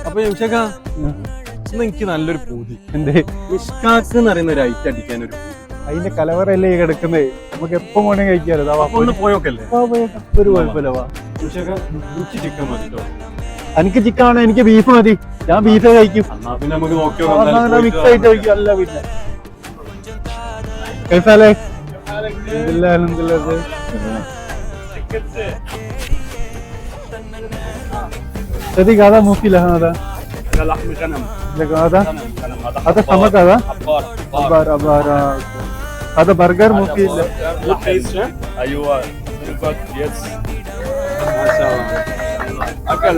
അപ്പൊ എനിക്ക് നല്ലൊരു പൂതി എന്തേ മിഷ്കാക്ക് എന്ന് പറയുന്ന ഒരു ഐറ്റം അടിക്കാൻ ഒരു അതിന്റെ കലവറയല്ലേ ഈ കിടക്കുന്നത്, നമുക്ക് എപ്പോ വേണേ കഴിക്കാലോ. ഒന്ന് പോയോക്കല്ലേ, ഒരു കുഴപ്പമില്ല. ചിക്കൻ മതി കേട്ടോ. എനിക്ക് ചിക്കൻ ആണ്, എനിക്ക് ബീഫ് മതി. ഞാൻ ബീഫേ കഴിക്കും. പിന്നെ നമുക്ക് മിക്സ് ആയിട്ട് കഴിക്കും. അല്ല പിന്നെ कैसाले अल्हम्दुलिल्लाह से सदी गादा मुफी लहना था لحم غنم هذا هذا سمك هذا أبار هذا برجر مفي أيوة يس ما شاء الله أكل